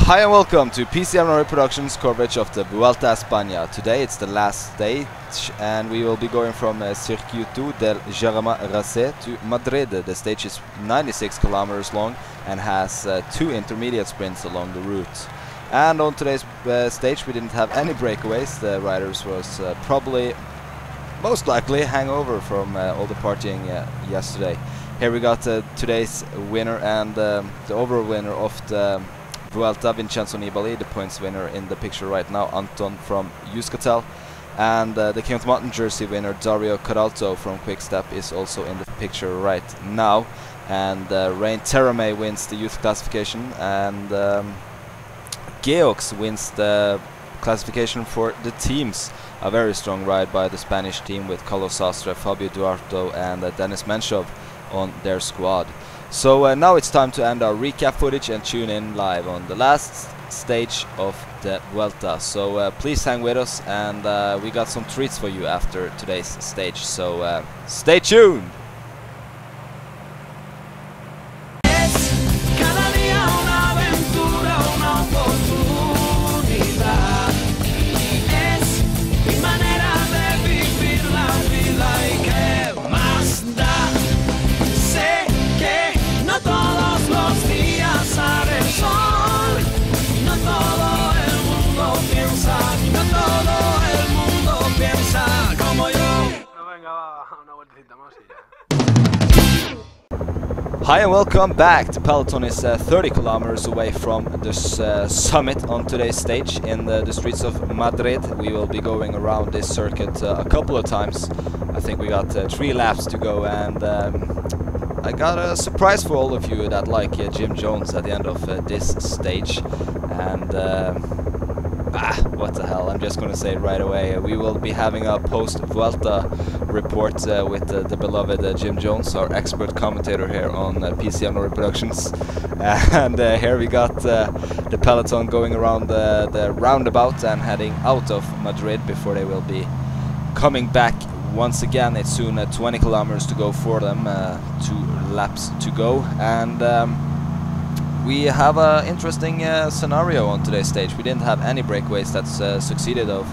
Hi and welcome to PCMNorway Productions coverage of the Vuelta España. Today it's the last stage and we will be going from Circuito del Jarama to Madrid. The stage is 96 kilometers long and has 2 intermediate sprints along the route. And on today's stage we didn't have any breakaways. The riders was probably most likely hangover from all the partying yesterday. Here we got today's winner and the overall winner of the Vuelta, Vincenzo Nibali, the points winner in the picture right now, Anton from Euskaltel, and the King of the Mountain jersey winner Dario Cadalto from Quickstep is also in the picture right now. And Rain Terame wins the youth classification, and Geox wins the classification for the teams. A very strong ride by the Spanish team with Carlos Sastre, Fabio Duarto and Denis Menchov on their squad. So now it's time to end our recap footage and tune in live on the last stage of the Vuelta. So please hang with us, and we got some treats for you after today's stage, so stay tuned! Hi and welcome back. The peloton is 30 kilometers away from this summit on today's stage in the streets of Madrid. We will be going around this circuit a couple of times. I think we got 3 laps to go, and I got a surprise for all of you that like Jim Jones at the end of this stage. And what the hell, I'm just gonna say it right away. We will be having a post-Vuelta report with the beloved Jim Jones, our expert commentator here on PCMNorway Productions. And here we got the peloton going around the roundabout and heading out of Madrid before they will be coming back once again. It's soon 20 kilometers to go for them, 2 laps to go, and we have an interesting scenario on today's stage. We didn't have any breakaways that succeeded of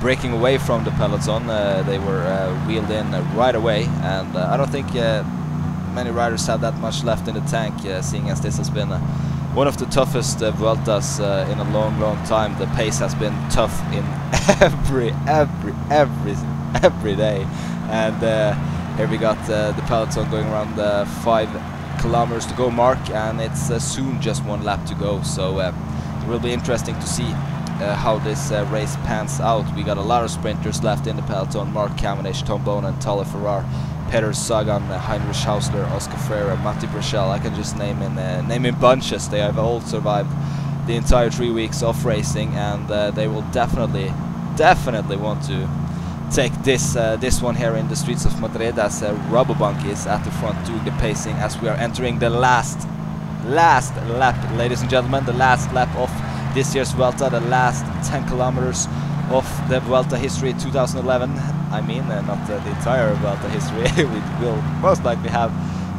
breaking away from the peloton. They were wheeled in right away, and I don't think many riders have that much left in the tank, seeing as this has been one of the toughest Vueltas in a long time. The pace has been tough in every day, and here we got the peloton going around the 5 kilometers to go mark, and it's soon just 1 lap to go, so it will be interesting to see how this race pans out. We got a lot of sprinters left in the peloton: Mark Cavendish, Tom Bonen, Tale Ferrar, Peter Sagan, Heinrich Hausler, Oscar Freire, Matti Brechel. I can just name in bunches. They have all survived the entire 3 weeks of racing, and they will definitely want to take this one here in the streets of Madrid, as Rabobank is at the front doing the pacing as we are entering the last lap, ladies and gentlemen, the last lap of this year's Vuelta, the last 10 kilometers of the Vuelta history 2011. I mean, not the entire Vuelta history. We will most likely have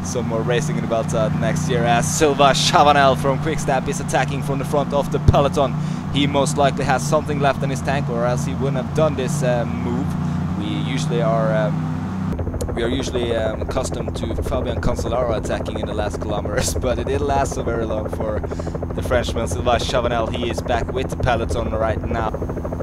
some more racing in the Vuelta next year, as Silva Chavanel from Quickstep is attacking from the front of the peloton. He most likely has something left in his tank, or else he wouldn't have done this move. We are usually accustomed to Fabian Cancellara attacking in the last kilometers, but it didn't last so very long for the Frenchman Silva Chavanel. He is back with the peloton right now.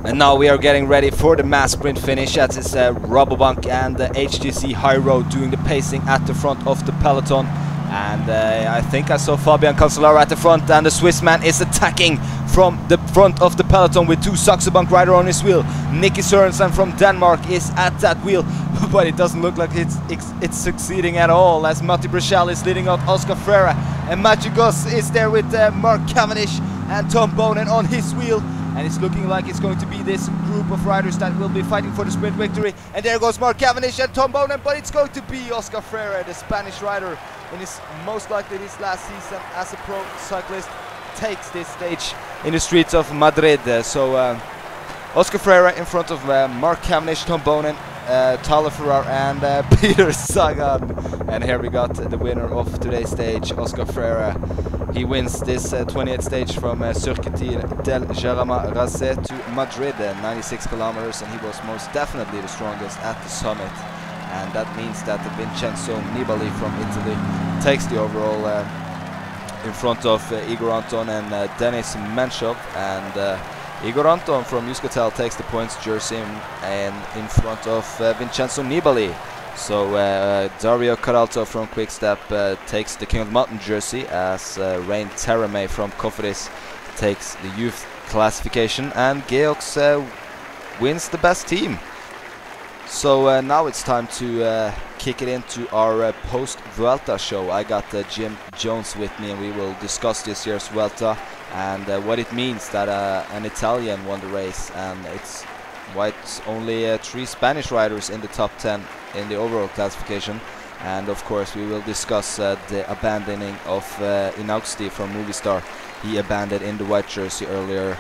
And now we are getting ready for the mass sprint finish. That is Rabobank and the HTC High Road doing the pacing at the front of the peloton. And I think I saw Fabian Cancellara at the front, and the Swiss man is attacking from the front of the peloton with 2 Saxo Bank rider on his wheel. Nicky Sørensen from Denmark is at that wheel, but it doesn't look like it's succeeding at all, as Matti Brechel is leading out Oscar Freire, and Mathieu Goss is there with Mark Cavendish and Tom Bonen on his wheel. And it's looking like it's going to be this group of riders that will be fighting for the sprint victory. And there goes Mark Cavendish and Tom Bonen, but it's going to be Oscar Freire, the Spanish rider, in his most likely this last season as a pro cyclist, takes this stage in the streets of Madrid. So Oscar Freire in front of Mark Cavendish, Tom Bonen, Tyler Ferrar and Peter Sagan. And here we got the winner of today's stage, Oscar Freire. He wins this 28th stage from Circuito del Jarama to Madrid, 96 kilometers, and he was most definitely the strongest at the summit. And that means that Vincenzo Nibali from Italy takes the overall in front of Igor Anton and Denis Menshov, and Igor Anton from Euskaltel takes the points jersey and in front of Vincenzo Nibali. So Dario Caralto from Quickstep takes the King of the Mountain jersey, as Rain Terame from Cofidis takes the youth classification, and Geox wins the best team. So now it's time to kick it into our post-Vuelta show. I got Jim Jones with me, and we will discuss this year's Vuelta and what it means that an Italian won the race, and it's why it's only 3 Spanish riders in the top 10 in the overall classification. And of course we will discuss the abandoning of Inausti from Movistar. He abandoned in the white jersey earlier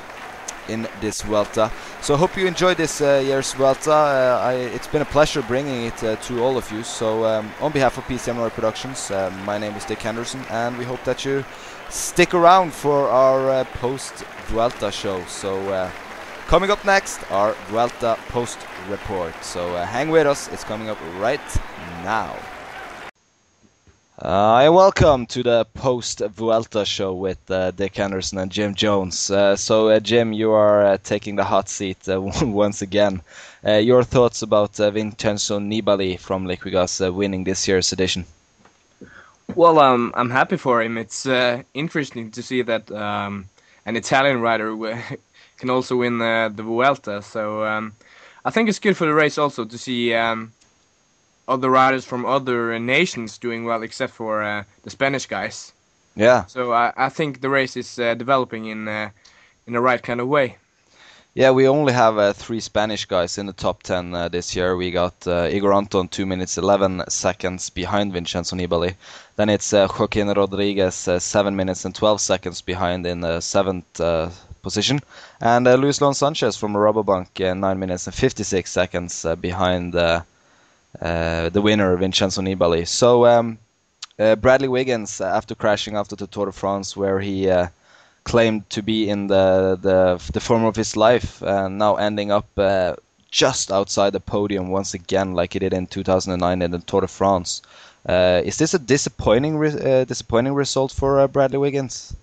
in this Vuelta. So I hope you enjoyed this year's Vuelta. It's been a pleasure bringing it to all of you. So on behalf of PCMNorway Productions, my name is Dick Henderson, and we hope that you stick around for our post-Vuelta show. So coming up next, our Vuelta post-report. So hang with us, it's coming up right now. Welcome to the post-Vuelta show with Dick Henderson and Jim Jones. So Jim, you are taking the hot seat once again. Your thoughts about Vincenzo Nibali from Liquigas winning this year's edition? Well, I'm happy for him. It's interesting to see that an Italian rider can also win the Vuelta. So I think it's good for the race also to see other riders from other nations doing well, except for the Spanish guys. Yeah. So I think the race is developing in the right kind of way. Yeah, we only have 3 Spanish guys in the top 10 this year. We got Igor Anton 2 minutes 11 seconds behind Vincenzo Nibali. Then it's Joaquin Rodriguez 7 minutes and 12 seconds behind in the 7th position. And Luis Leon Sanchez from Rabobank 9 minutes and 56 seconds behind the winner, Vincenzo Nibali. So Bradley Wiggins, after crashing after the Tour de France, where he claimed to be in the form of his life, and now ending up just outside the podium once again, like he did in 2009 in the Tour de France. Is this a disappointing result for Bradley Wiggins?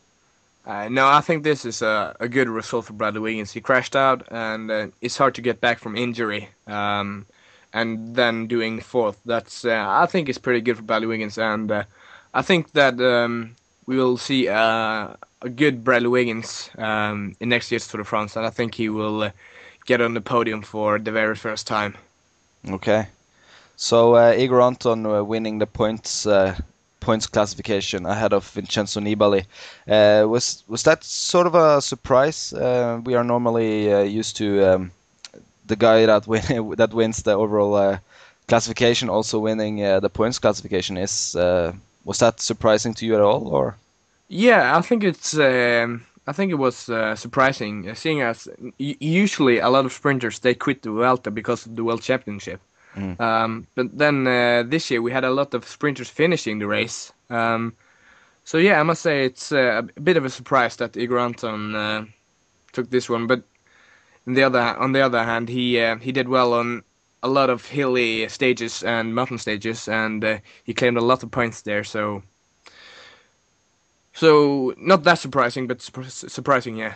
No, I think this is a good result for Bradley Wiggins. He crashed out, and it's hard to get back from injury. And then doing 4th, that's I think it's pretty good for Bradley Wiggins, and I think that we will see a good Bradley Wiggins in next year's Tour de France, and I think he will get on the podium for the very first time. Okay, so Igor Anton winning the points classification ahead of Vincenzo Nibali. Was that sort of a surprise? We are normally used to the guy that wins the overall classification also winning the points classification. Was that surprising to you at all, or? Yeah, I think it was surprising, seeing as usually a lot of sprinters they quit the Vuelta because of the World Championship. But then this year we had a lot of sprinters finishing the race. So yeah, I must say it's a bit of a surprise that Igor Anton took this one. But on the other hand, he did well on a lot of hilly stages and mountain stages, and he claimed a lot of points there. So not that surprising, but surprising, yeah.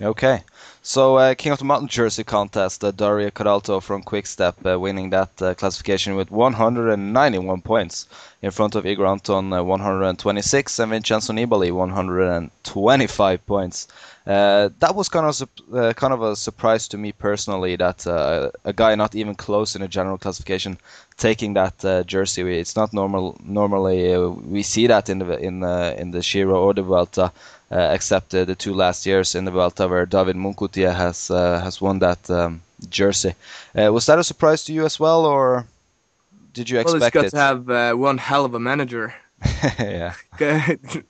Okay, so King of the Mountain jersey contest, Dario Caralto from Quickstep winning that classification with 191 points in front of Igor Anton 126 and Vincenzo Nibali 125 points. That was kind of a surprise to me personally, that a guy not even close in a general classification taking that jersey. It's not normally we see that in the Giro or the Vuelta. Except the 2 last years in the Vuelta, where David Moncoutier has won that jersey. Was that a surprise to you as well, or did you expect it? Well, it's got to have one hell of a manager. Yeah,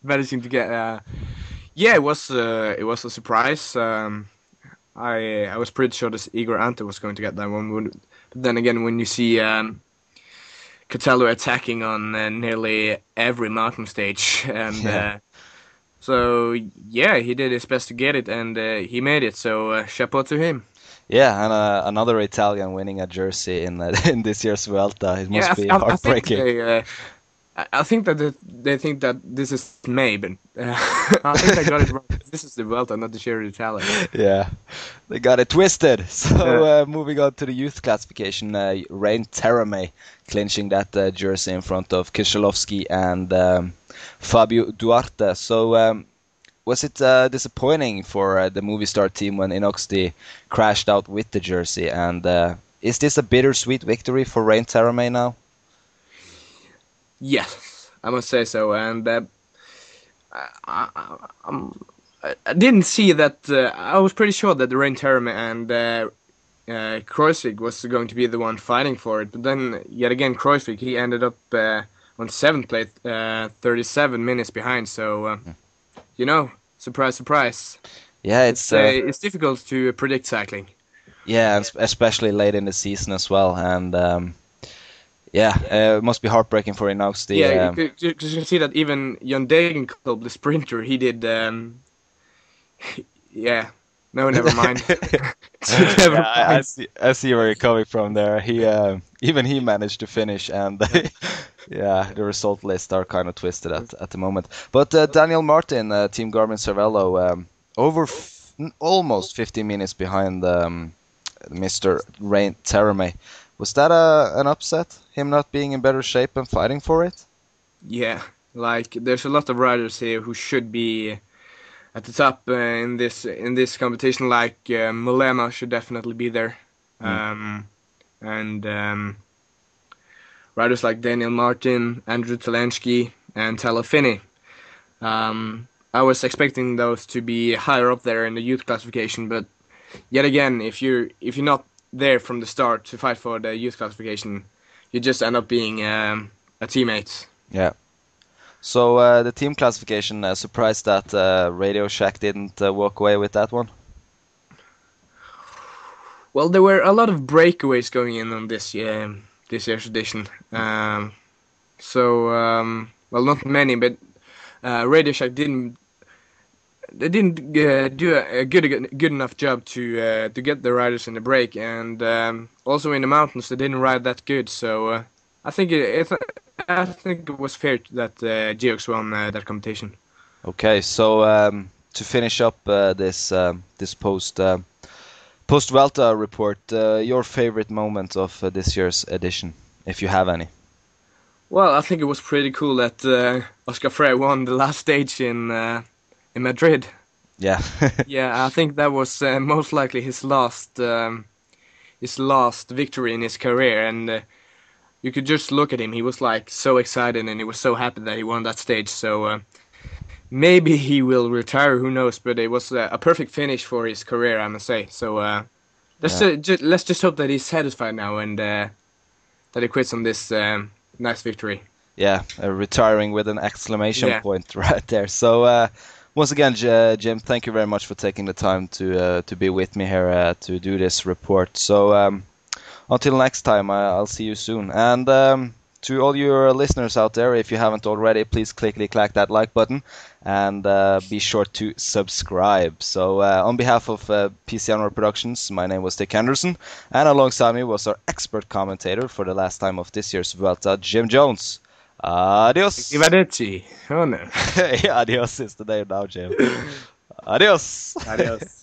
managing to get. Yeah, it was a surprise. I was pretty sure this Igor Ante was going to get that one. But then again, when you see Catello attacking on nearly every mountain stage, and Yeah. so yeah, he did his best to get it, and he made it. So chapeau to him. Yeah, and another Italian winning a jersey in in this year's Vuelta. It Yeah, must be I think heartbreaking. I think that they think that this is May, but I think they got it wrong. This is the Vuelta, not the Giro d'Italia. Yeah, they got it twisted. So Yeah. moving on to the youth classification, Rein Terame clinching that jersey in front of Kieślowski and Fabio Duarte. So was it disappointing for the Movistar team when Inoxti crashed out with the jersey? And is this a bittersweet victory for Rein Terame now? Yes, I must say so. And I didn't see that. I was pretty sure that the Rein Terame and Kruijswijk was going to be the one fighting for it. But then, yet again, Kruijswijk, he ended up on 7th place, 37 minutes behind. So, surprise, surprise. Yeah, It's difficult to predict cycling. yeah, and especially late in the season as well. And yeah, it must be heartbreaking for Inoxti. Yeah, because you can see that even Jan Degenkolb, the sprinter, he did. Yeah, no, never mind. Never Yeah, mind. I see where you're coming from there. He even he managed to finish, and yeah, the result lists are kind of twisted at the moment. But Daniel Martin, Team Garmin Cervelo, over almost 15 minutes behind Mr. Rein Terame. Was that an upset? Him not being in better shape and fighting for it? Yeah, like there's a lot of riders here who should be at the top in this competition. Like Mollema should definitely be there, and riders like Daniel Martin, Andrew Talensky, and Talo Finney. I was expecting those to be higher up there in the youth classification, but yet again, if you're not there from the start to fight for the youth classification, you just end up being a teammate. Yeah. So the team classification, surprised that Radio Shack didn't walk away with that one? Well, there were a lot of breakaways going in on this year's edition. Well, not many, but Radio Shack didn't do a good enough job to get the riders in the break, and also in the mountains they didn't ride that good. So I think it was fair that Geox won that competition. Okay, so to finish up this post Vuelta report, your favorite moment of this year's edition, if you have any. Well, I think it was pretty cool that Oscar Freire won the last stage in Madrid. Yeah. Yeah, I think that was most likely his last victory in his career, and you could just look at him. He was like so excited, and he was so happy that he won that stage. So maybe he will retire. Who knows? But it was a perfect finish for his career, I must say. So let's just hope that he's satisfied now and that he quits on this nice victory. Yeah, retiring with an exclamation point right there. So once again, Jim, thank you very much for taking the time to be with me here to do this report. So until next time, I'll see you soon. And to all your listeners out there, if you haven't already, please click that like button and be sure to subscribe. So on behalf of PCMNorway Productions, my name was Dick Henderson, and alongside me was our expert commentator for the last time of this year's Vuelta, Jim Jones. Adios. Arrivederci. Oh no. Adios is the name now, Jim. Adios. Adios.